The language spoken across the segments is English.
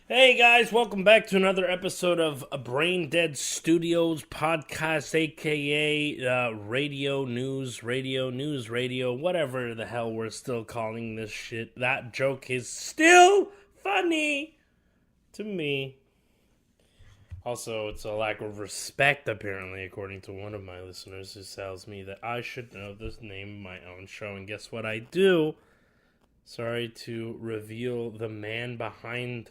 Hey guys, welcome back to another episode of BrainDeadStudios podcast, aka radio, whatever the hell we're still calling this shit. That joke is still funny to me. Also, it's a lack of respect, apparently, according to one of my listeners who tells me that I should know the name of my own show, and guess what I do? Sorry to reveal the man behind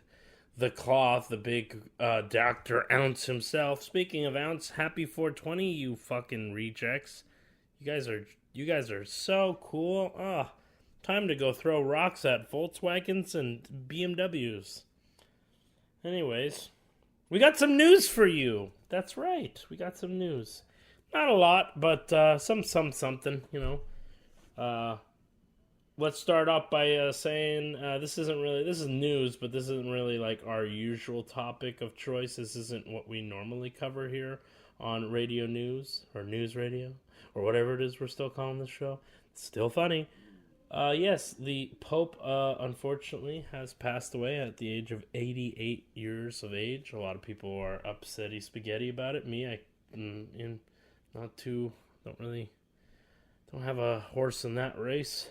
the cloth, the big Dr. Ounce himself. Speaking of Ounce, happy 420, you fucking rejects. You guys are so cool. Time to go throw rocks at Volkswagens and BMWs. Anyways, we got some news for you. That's right, we got some news. Not a lot, but something, you know. Let's start off by saying this is news, but this isn't really like our usual topic of choice. This isn't what we normally cover here on radio news or news radio or whatever it is we're still calling this show. It's still funny. Yes, the Pope unfortunately has passed away at the age of 88 years of age. A lot of people are upsetty spaghetti about it. Me, don't have a horse in that race.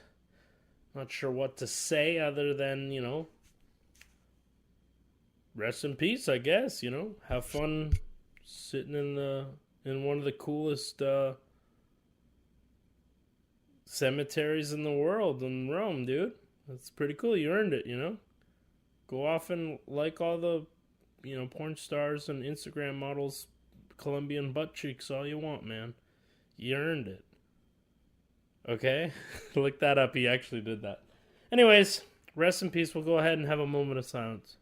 Not sure what to say other than, you know, rest in peace, I guess, you know. Have fun sitting in one of the coolest cemeteries in the world in Rome, dude. That's pretty cool. You earned it, you know. Go off and like all the, you know, porn stars and Instagram models, Colombian butt cheeks all you want, man. You earned it. Okay? Look that up. He actually did that. Anyways, rest in peace. We'll go ahead and have a moment of silence.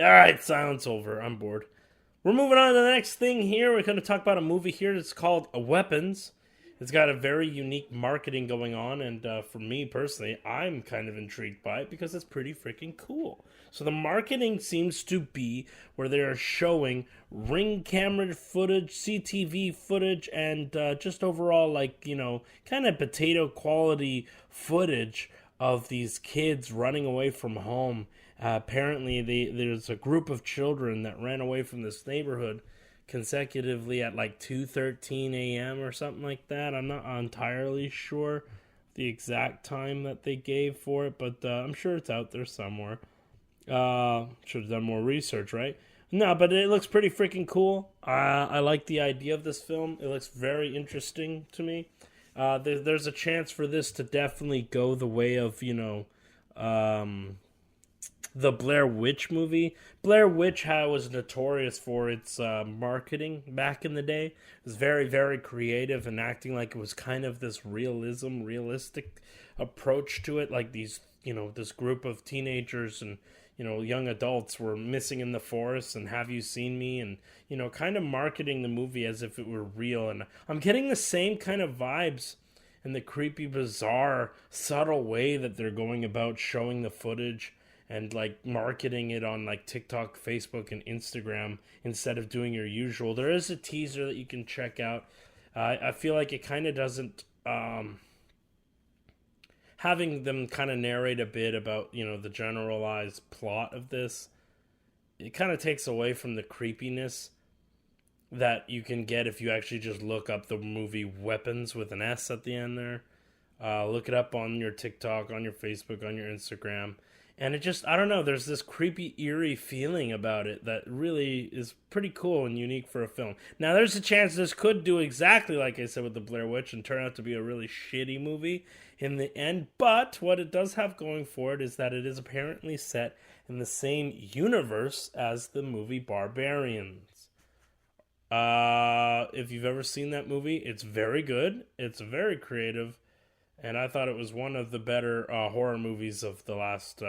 Alright, silence over. I'm bored. We're moving on to the next thing here. We're going to talk about a movie here that's called Weapons. It's got a very unique marketing going on, and for me personally, I'm kind of intrigued by it because it's pretty freaking cool. So the marketing seems to be where they are showing ring camera footage, CTV footage, and just overall, like, you know, kind of potato quality footage of these kids running away from home. Apparently, there's a group of children that ran away from this neighborhood consecutively at like 2:13 a.m. or something like that. I'm not entirely sure the exact time that they gave for it, but I'm sure it's out there somewhere. Should have done more research, right? No, but it looks pretty freaking cool. I like the idea of this film. It looks very interesting to me. There's a chance for this to definitely go the way of, you know, the Blair Witch movie. Blair Witch was notorious for its marketing back in the day. It was very, very creative and acting like it was kind of this realistic approach to it. Like these, you know, this group of teenagers and, you know, young adults were missing in the forest and Have You Seen Me? And, you know, kind of marketing the movie as if it were real. And I'm getting the same kind of vibes in the creepy, bizarre, subtle way that they're going about showing the footage and like marketing it on like TikTok, Facebook, and Instagram instead of doing your usual. There is a teaser that you can check out. I feel like it kind of doesn't having them kind of narrate a bit about, you know, the generalized plot of this. It kind of takes away from the creepiness that you can get if you actually just look up the movie Weapons with an S at the end there. Look it up on your TikTok, on your Facebook, on your Instagram. And it just, I don't know, there's this creepy, eerie feeling about it that really is pretty cool and unique for a film. Now, there's a chance this could do exactly like I said with the Blair Witch and turn out to be a really shitty movie in the end. But what it does have going for it is that it is apparently set in the same universe as the movie Barbarians. If you've ever seen that movie, it's very good. It's very creative. And I thought it was one of the better horror movies of the last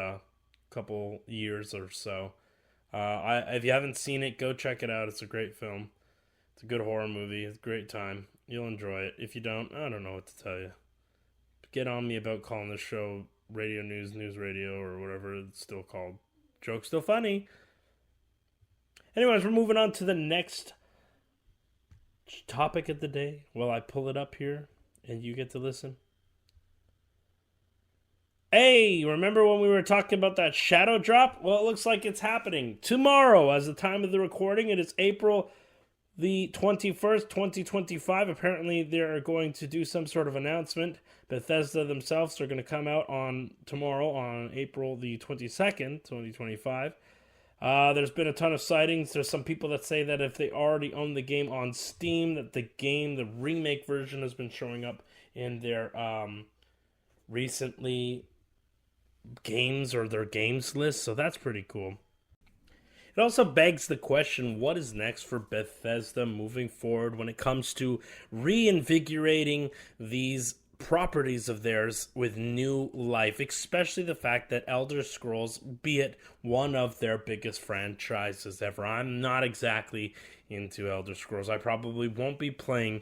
couple years or so. If you haven't seen it, go check it out. It's a great film. It's a good horror movie. It's a great time. You'll enjoy it. If you don't, I don't know what to tell you. Get on me about calling this show Radio News Radio, or whatever it's still called. Joke's still funny. Anyways, we're moving on to the next topic of the day. Well, I pull it up here, and you get to listen. Hey, remember when we were talking about that shadow drop? Well, it looks like it's happening tomorrow. As the time of the recording, it is April the 21st, 2025. Apparently, they're going to do some sort of announcement. Bethesda themselves are going to come out on tomorrow, on April the 22nd, 2025. There's been a ton of sightings. There's some people that say that if they already own the game on Steam, that the remake version, has been showing up in their recently games or their games list. So that's pretty cool. It also begs the question, what is next for Bethesda moving forward when it comes to reinvigorating these properties of theirs with new life, especially the fact that Elder Scrolls, be it one of their biggest franchises ever. I'm not exactly into Elder Scrolls. I probably won't be playing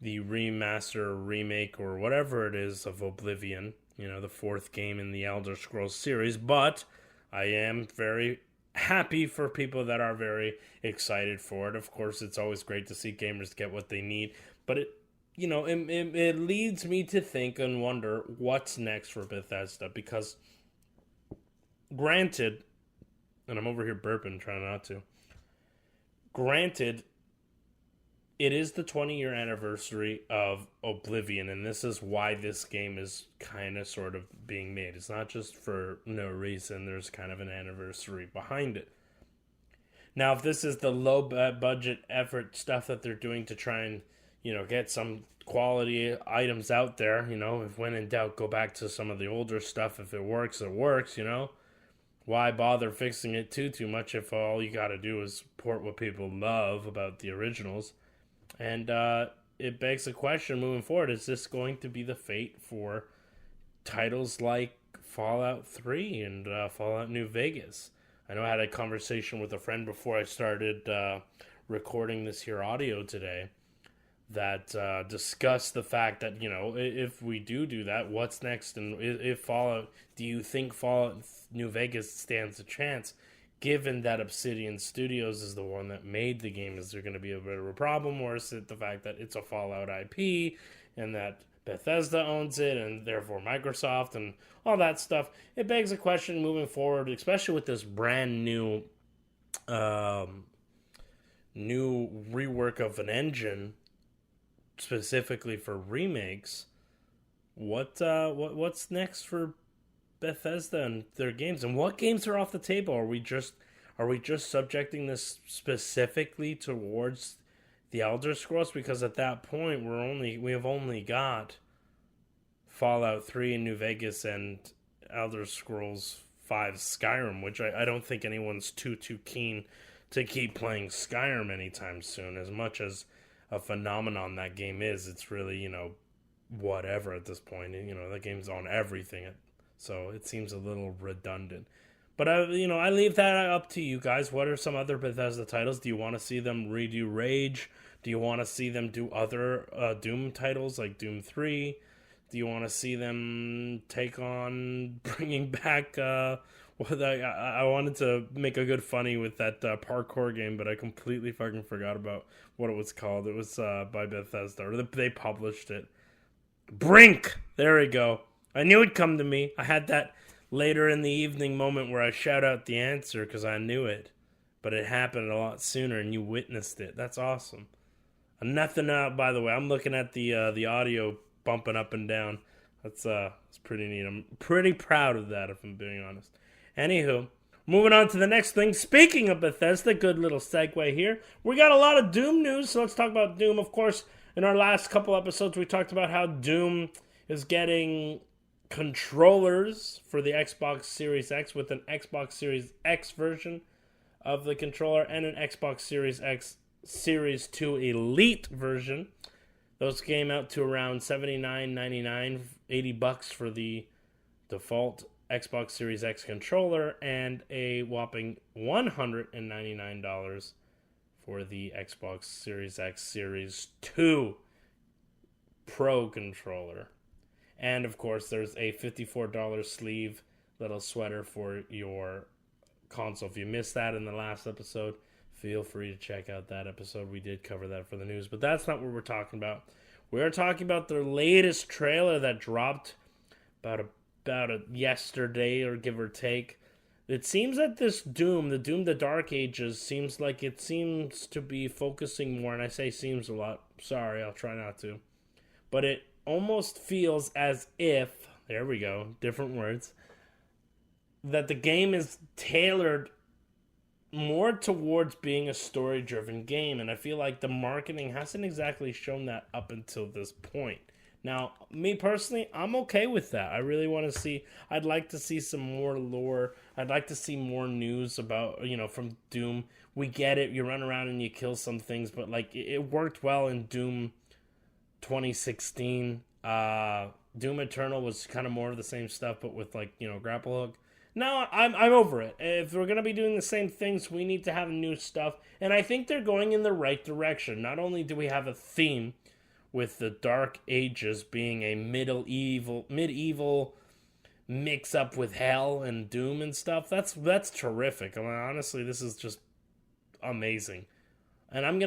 the remaster, remake, or whatever it is of Oblivion, the fourth game in the Elder Scrolls series, but I am very happy for people that are very excited for it. Of course, it's always great to see gamers get what they need, but it leads me to think and wonder what's next for Bethesda, because granted, and I'm over here burping, trying not to, granted, it is the 20-year anniversary of Oblivion, and this is why this game is kind of sort of being made. It's not just for no reason. There's kind of an anniversary behind it. Now, if this is the low budget effort stuff that they're doing to try and, get some quality items out there, if when in doubt, go back to some of the older stuff. If it works, it works, Why bother fixing it too much if all you gotta do is port what people love about the originals? And it begs the question moving forward, is this going to be the fate for titles like Fallout 3 and Fallout New Vegas? I know I had a conversation with a friend before I started recording this here audio today that discussed the fact that, if we do that, what's next? And if Fallout, do you think Fallout New Vegas stands a chance? Given that Obsidian Studios is the one that made the game, is there going to be a bit of a problem, or is it the fact that it's a Fallout IP and that Bethesda owns it and therefore Microsoft and all that stuff? It begs a question moving forward, especially with this brand new rework of an engine specifically for remakes. What's next for Bethesda and their games, and what games are off the table? Are we just subjecting this specifically towards the Elder Scrolls? Because at that point we have only got Fallout 3 and New Vegas and Elder Scrolls 5 Skyrim, which I don't think anyone's too keen to keep playing Skyrim anytime soon. As much as a phenomenon that game is, it's really, whatever at this point. That game's on everything. So it seems a little redundant. But, I leave that up to you guys. What are some other Bethesda titles? Do you want to see them redo Rage? Do you want to see them do other Doom titles like Doom 3? Do you want to see them take on bringing back... I wanted to make a good funny with that parkour game, but I completely fucking forgot about what it was called. It was by Bethesda, or they published it. Brink! There we go. I knew it'd come to me. I had that later in the evening moment where I shout out the answer because I knew it. But it happened a lot sooner and you witnessed it. That's awesome. Nothing out, by the way. I'm looking at the audio bumping up and down. That's pretty neat. I'm pretty proud of that, if I'm being honest. Anywho, moving on to the next thing. Speaking of Bethesda, good little segue here. We got a lot of Doom news, so let's talk about Doom. Of course, in our last couple episodes, we talked about how Doom is getting controllers for the Xbox Series X, with an Xbox Series X version of the controller and an Xbox Series X Series 2 Elite version. Those came out to around $79.99, $80 for the default Xbox Series X controller, and a whopping $199 for the Xbox Series X Series 2 Pro controller. And, of course, there's a $54 sleeve little sweater for your console. If you missed that in the last episode, feel free to check out that episode. We did cover that for the news. But that's not what we're talking about. We're talking about the latest trailer that dropped about about it yesterday, or give or take. It seems that this Doom, the Dark Ages, seems like it seems to be focusing more, and I say seems a lot. Sorry, I'll try not to. But it almost feels as if, there we go, different words, that the game is tailored more towards being a story-driven game, and I feel like the marketing hasn't exactly shown that up until this point. Now, me personally, I'm okay with that. I really want to see, I'd like to see some more lore. I'd like to see more news about, from Doom. We get it, you run around and you kill some things, but, like, it worked well in Doom 2016. Doom Eternal was kind of more of the same stuff, but with, like, grapple hook. No, I'm over it. If we're going to be doing the same things, we need to have new stuff. And I think they're going in the right direction. Not only do we have a theme with the Dark Ages being a medieval mix up with hell and Doom and stuff. That's terrific. I mean, honestly, this is just amazing. And I'm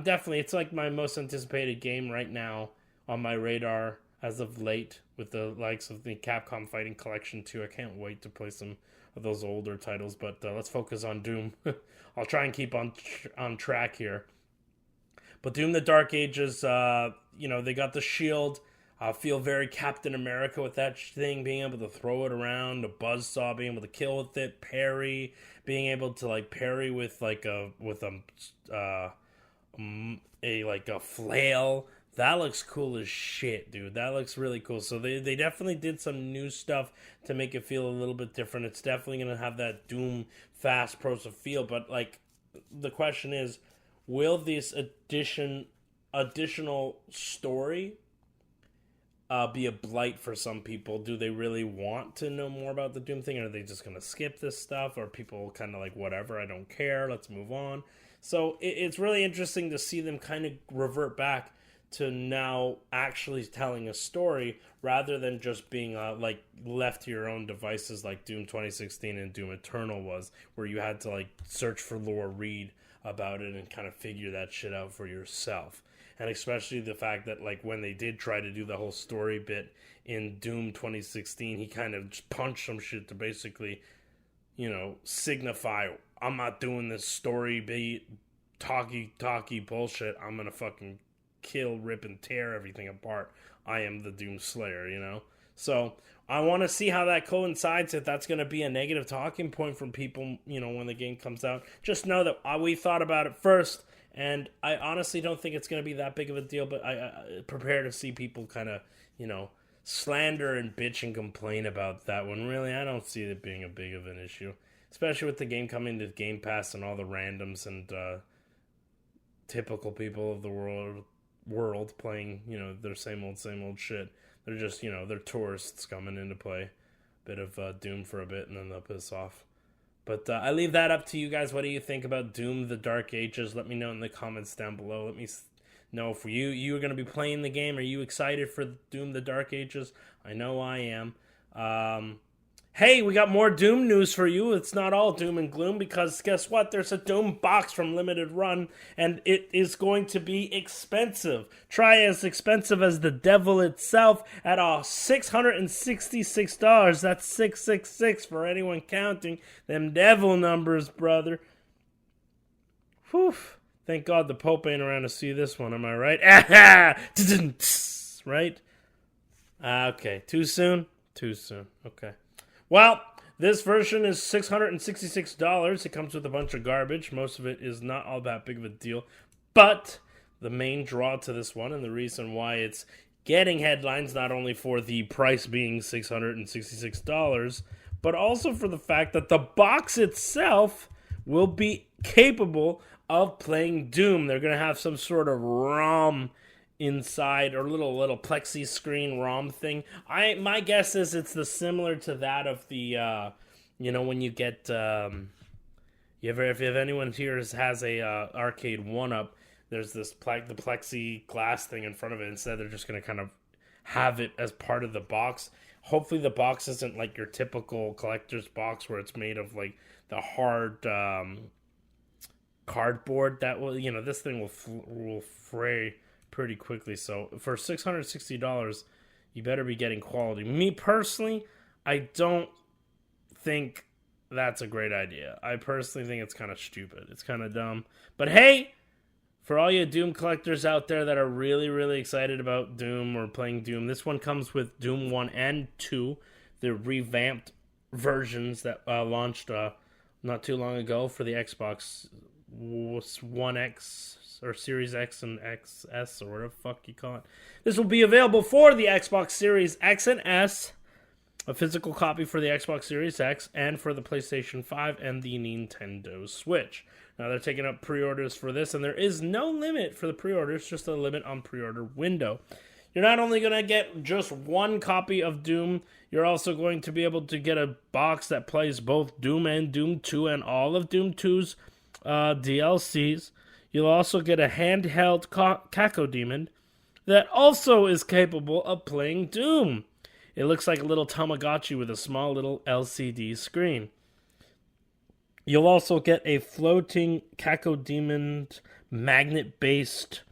definitely, it's like my most anticipated game right now on my radar as of late, with the likes of the Capcom Fighting Collection 2. I can't wait to play some of those older titles, but let's focus on Doom. I'll try and keep on track here. But Doom the Dark Ages, they got the shield. I feel very Captain America with that thing, being able to throw it around, a buzzsaw, being able to kill with it, parry, being able to like parry with a flail. That looks cool as shit, dude. That looks really cool. So they definitely did some new stuff to make it feel a little bit different. It's definitely going to have that Doom fast prosa feel. But, like, the question is, will this additional story be a blight for some people? Do they really want to know more about the Doom thing? Or are they just going to skip this stuff? Or are people kind of like, whatever, I don't care, let's move on? So it's really interesting to see them kind of revert back to now actually telling a story rather than just being left to your own devices like Doom 2016 and Doom Eternal was, where you had to like search for lore, read about it, and kind of figure that shit out for yourself. And especially the fact that like when they did try to do the whole story bit in Doom 2016, he kind of just punched some shit to basically, signify, I'm not doing this story beat talky bullshit. I'm gonna fucking kill, rip, and tear everything apart. I am the Doom Slayer, So I want to see how that coincides, if that's going to be a negative talking point from people, when the game comes out. Just know that we thought about it first, and I honestly don't think it's going to be that big of a deal, but I prepare to see people kind of, slander and bitch and complain about that one. Really, I don't see it being a big of an issue, especially with the game coming to Game Pass and all the randoms and typical people of the world playing, their same old shit. They're just, they're tourists coming in to play a bit of Doom for a bit, and then they'll piss off. But I leave that up to you guys. What do you think about Doom the Dark Ages? Let me know in the comments down below. Let me know if you are going to be playing the game. Are you excited for Doom the Dark Ages? I know I am. Hey, we got more Doom news for you. It's not all doom and gloom, because guess what? There's a Doom box from Limited Run, and it is going to be expensive. Try as expensive as the devil itself at $666. That's 666 for anyone counting them devil numbers, brother. Whew. Thank God the Pope ain't around to see this one, am I right? Right? Okay, too soon? Too soon, okay. Well, this version is $666. It comes with a bunch of garbage. Most of it is not all that big of a deal. But the main draw to this one, and the reason why it's getting headlines, not only for the price being $666, but also for the fact that the box itself will be capable of playing Doom. They're going to have some sort of ROM inside, or little plexi screen ROM thing. My guess is it's similar to that of the when you get if anyone here has a arcade 1-up, there's this the plexi glass thing in front of it. Instead, they're just going to kind of have it as part of the box. Hopefully the box isn't like your typical collector's box where it's made of like the hard cardboard that will, this thing will fray pretty quickly. So for $660, you better be getting quality. Me personally, I don't think that's a great idea. I personally think it's kind of stupid. It's kind of dumb. But hey, for all you Doom collectors out there that are really, really excited about Doom or playing Doom, this one comes with Doom 1 and 2, the revamped versions that launched not too long ago for the Xbox One X or Series X and XS or whatever the fuck you call it. This will be available for the Xbox Series X and S, a physical copy for the Xbox Series X, and for the PlayStation 5 and the Nintendo Switch. Now, they're taking up pre-orders for this, and there is no limit for the pre-orders, just a limit on pre-order window. You're not only going to get just one copy of Doom, you're also going to be able to get a box that plays both Doom and Doom 2 and all of Doom 2's DLCs. You'll also get a handheld Cacodemon that also is capable of playing Doom. It looks like a little Tamagotchi with a small little LCD screen. You'll also get a floating Cacodemon magnet-based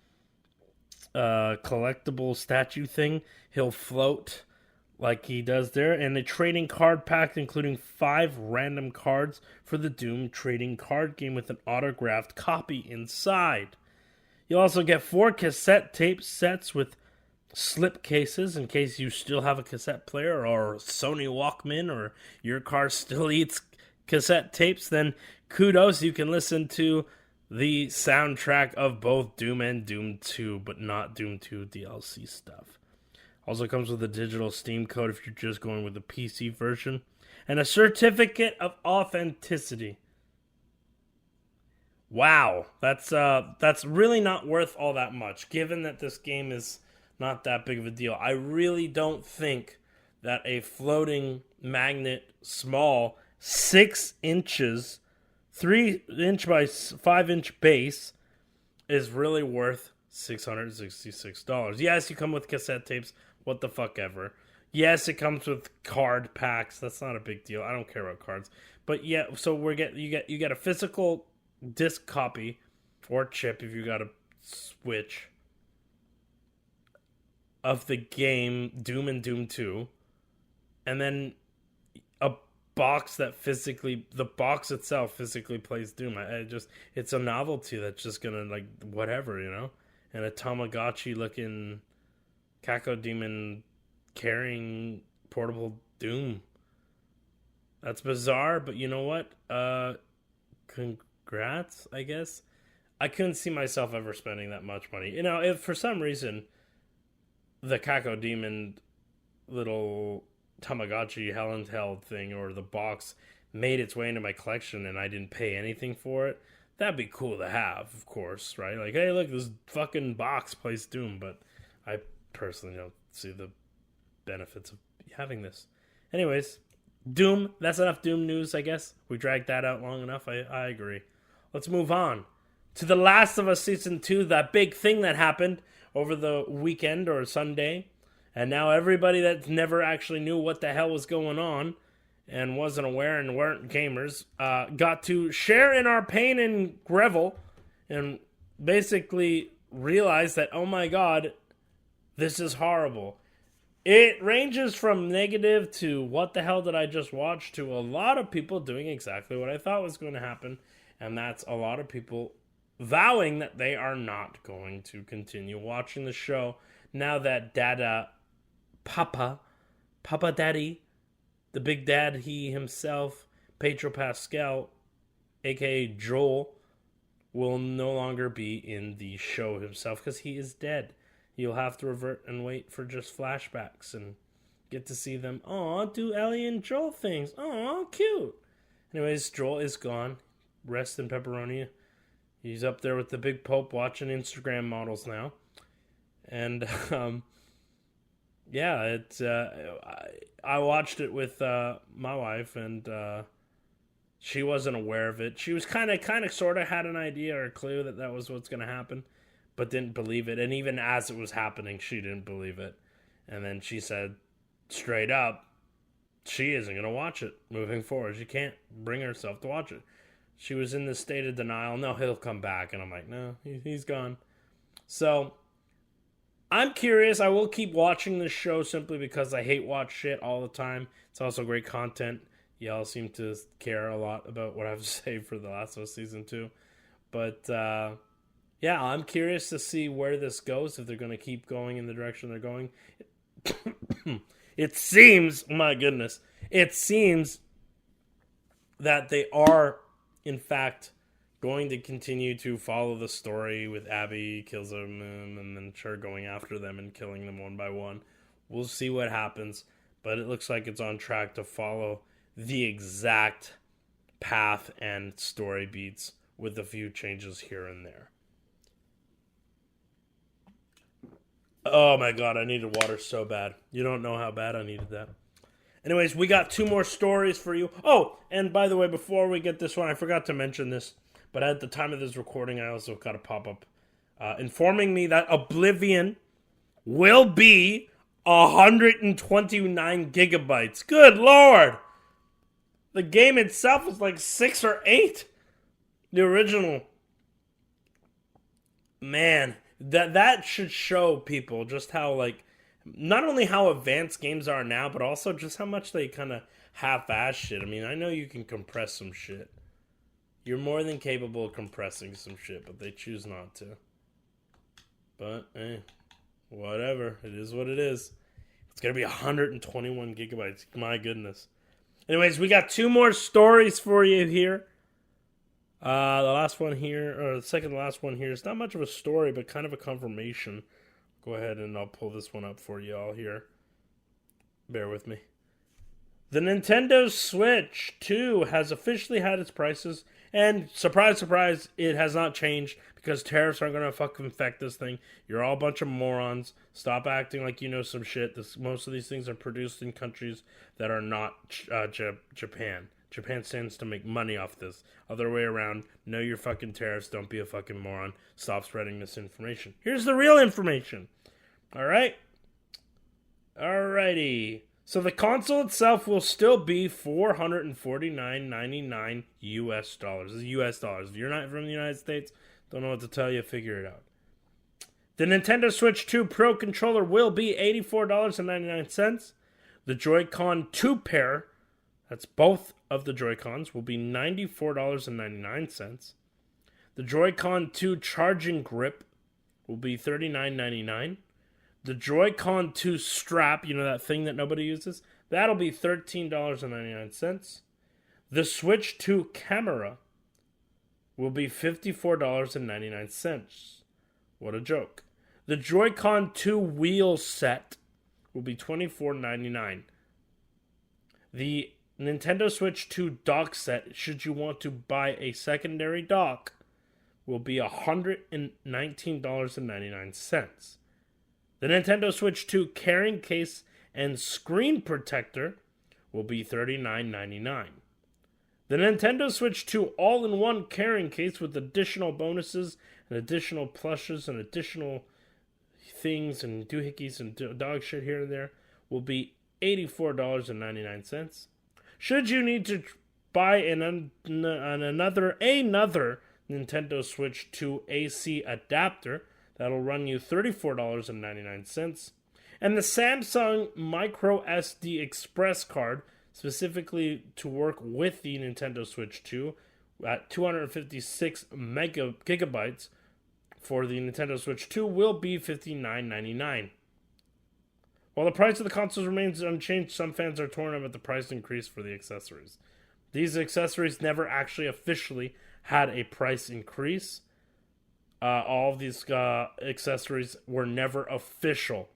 collectible statue thing. He'll float like he does there. And a trading card pack including 5 random cards for the Doom trading card game with an autographed copy inside. You'll also get 4 cassette tape sets with slip cases in case you still have a cassette player or Sony Walkman or your car still eats cassette tapes. Then kudos, you can listen to the soundtrack of both Doom and Doom 2, but not Doom 2 DLC stuff. Also comes with a digital Steam code if you're just going with the PC version, and a certificate of authenticity. Wow, that's really not worth all that much, given that this game is not that big of a deal. I really don't think that a floating magnet, small, 6 inches, 3-inch by 5-inch base is really worth $666. Yes, you come with cassette tapes. What the fuck ever. Yes, it comes with card packs. That's not a big deal. I don't care about cards. But yeah, so you get a physical disc copy or chip if you got a Switch of the game Doom and Doom 2, and then a box that the box itself physically plays Doom. It's a novelty that's just gonna, like, whatever, you know? And a Tamagotchi looking Cacodemon carrying portable Doom. That's bizarre, but you know what? Congrats, I guess. I couldn't see myself ever spending that much money. You know, if for some reason the Cacodemon little Tamagotchi handheld thing or the box made its way into my collection and I didn't pay anything for it, that'd be cool to have, of course, right? Like, hey, look, this fucking box plays Doom, but I personally don't see the benefits of having this. Anyways, Doom, that's enough Doom news, I guess. We dragged that out long enough, I agree. Let's move on to The Last of Us Season 2, that big thing that happened over the weekend or Sunday. And now everybody that never actually knew what the hell was going on and wasn't aware and weren't gamers got to share in our pain and revel and basically realize that, oh my god, this is horrible. It ranges from negative to what the hell did I just watch to a lot of people doing exactly what I thought was going to happen. And that's a lot of people vowing that they are not going to continue watching the show now that Papa Daddy, the big dad, he himself, Pedro Pascal, aka Joel, will no longer be in the show himself because he is dead. You'll have to revert and wait for just flashbacks and get to see them, do Ellie and Joel things. Aw, cute. Anyways, Joel is gone. Rest in pepperoni. He's up there with the big pope watching Instagram models now. And, yeah, it's I watched it with my wife, and she wasn't aware of it. She was kind of sort of had an idea or a clue that was what's going to happen, but didn't believe it. And even as it was happening, she didn't believe it. And then she said straight up, she isn't going to watch it moving forward. She can't bring herself to watch it. She was in this state of denial. No, he'll come back. And I'm like, no, he's gone. So I'm curious. I will keep watching this show simply because I hate watch shit all the time. It's also great content. Y'all seem to care a lot about what I have to say for The Last of Us Season 2. But, yeah, I'm curious to see where this goes, if they're going to keep going in the direction they're going. It seems, my goodness, it seems that they are, in fact, going to continue to follow the story with Abby kills them and then Cher going after them and killing them one by one. We'll see what happens, but it looks like it's on track to follow the exact path and story beats with a few changes here and there. Oh my god, I needed water so bad. You don't know how bad I needed that. Anyways, we got 2 more stories for you. Oh, and by the way, before we get this one, I forgot to mention this, but at the time of this recording, I also got a pop-up informing me that Oblivion will be 129 gigabytes. Good lord! The game itself is like 6 or 8. The original. Man, that should show people just how, like, not only how advanced games are now, but also just how much they kind of half-ass shit. I mean, I know you can compress some shit. You're more than capable of compressing some shit, but they choose not to. But, whatever. It is what it is. It's going to be 121 gigabytes. My goodness. Anyways, we got 2 more stories for you here. The last one here, or the second to last one here, is not much of a story, but kind of a confirmation. Go ahead and I'll pull this one up for you all here. Bear with me. The Nintendo Switch 2 has officially had its prices, and surprise, surprise, it has not changed because tariffs aren't going to fucking affect this thing. You're all a bunch of morons. Stop acting like you know some shit. Most of these things are produced in countries that are not Japan. Japan stands to make money off this. Other way around, know your fucking tariffs. Don't be a fucking moron. Stop spreading misinformation. Here's the real information. Alright? Alrighty. So the console itself will still be $449.99 US dollars. This is US dollars. If you're not from the United States, don't know what to tell you, figure it out. The Nintendo Switch 2 Pro controller will be $84.99. The Joy-Con 2 pair, that's both of the Joy-Cons, will be $94.99. The Joy-Con 2 charging grip will be $39.99. The Joy-Con 2 strap, you know that thing that nobody uses, that'll be $13.99. The Switch 2 camera will be $54.99. What a joke. The Joy-Con 2 wheel set will be $24.99. The Nintendo Switch 2 dock set, should you want to buy a secondary dock, will be $119.99. The Nintendo Switch 2 carrying case and screen protector will be $39.99. The Nintendo Switch 2 all-in-one carrying case with additional bonuses and additional plushes and additional things and doohickeys and dog shit here and there will be $84.99. Should you need to buy another Nintendo Switch 2 AC adapter, that'll run you $34.99. And the Samsung Micro SD Express card, specifically to work with the Nintendo Switch 2, at 256 gigabytes for the Nintendo Switch 2 will be $59.99. While the price of the consoles remains unchanged, some fans are torn about the price increase for the accessories. These accessories never actually officially had a price increase. All of these accessories were never official.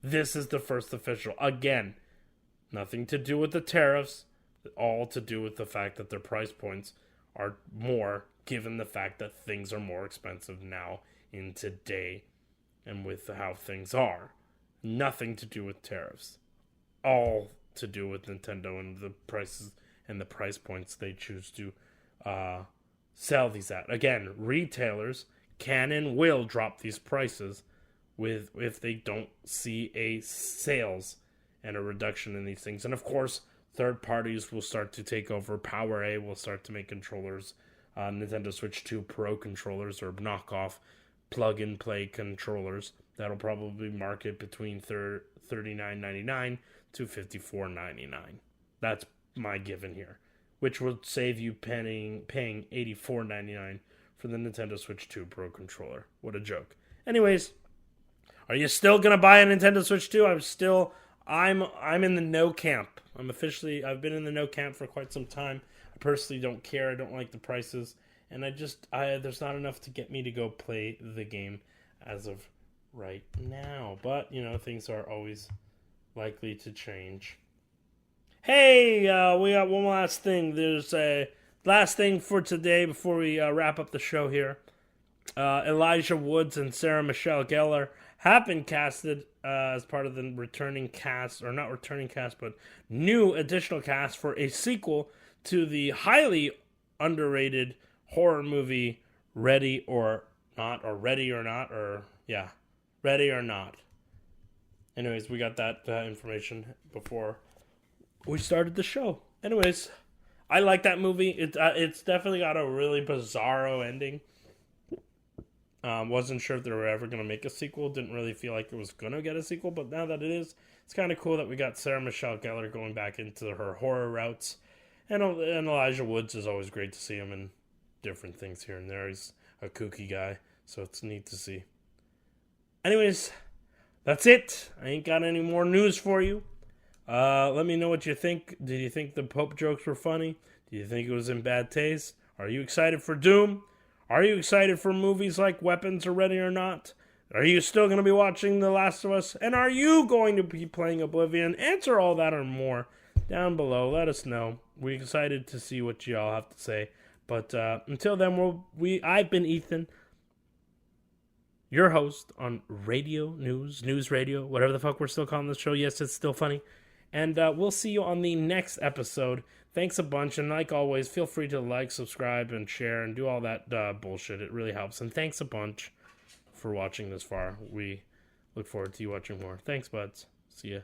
This is the first official. Again, nothing to do with the tariffs, all to do with the fact that their price points are more, given the fact that things are more expensive now in today and with how things are. Nothing to do with tariffs. All to do with Nintendo and the prices and the price points they choose to sell these at. Again, retailers can and will drop these prices if they don't see a sales and a reduction in these things. And of course, third parties will start to take over. PowerA will start to make controllers, Nintendo Switch 2 Pro controllers or knockoff plug-and-play controllers That'll probably market between $39.99 to $54.99. That's my given here, which would save you paying $84.99 for the Nintendo Switch 2 Pro controller. What a joke. Anyways, are you still gonna buy a Nintendo Switch 2? I'm in the no camp. I've been in the no camp for quite some time. I personally don't care. I don't like the prices, and there's not enough to get me to go play the game as of right now. But things are always likely to change. Hey, we got one last thing. There's a last thing for today before we wrap up the show here. Elijah Woods and Sarah Michelle Gellar have been casted as part of the returning cast, or not returning cast, but new additional cast for a sequel to the highly underrated horror movie Ready or Not. Anyways, we got that information before we started the show. Anyways, I like that movie. It's definitely got a really bizarro ending. Wasn't sure if they were ever going to make a sequel. Didn't really feel like it was going to get a sequel, but now that it is, it's kind of cool that we got Sarah Michelle Gellar going back into her horror routes. And Elijah Woods is always great to see him in different things here and there. He's a kooky guy, so it's neat to see. Anyways, that's it. I ain't got any more news for you. Let me know what you think. Did you think the Pope jokes were funny? Do you think it was in bad taste? Are you excited for Doom? Are you excited for movies like Weapons or Ready or Not? Are you still going to be watching The Last of Us? And are you going to be playing Oblivion? Answer all that or more down below. Let us know. We're excited to see what y'all have to say. But until then, I've been Ethan, your host on Radio News Radio, whatever the fuck we're still calling this show. Yes, it's still funny. And we'll see you on the next episode. Thanks a bunch, and like always, feel free to like, subscribe, and share, and do all that bullshit. It really helps. And thanks a bunch for watching this far. We look forward to you watching more. Thanks, buds. See ya.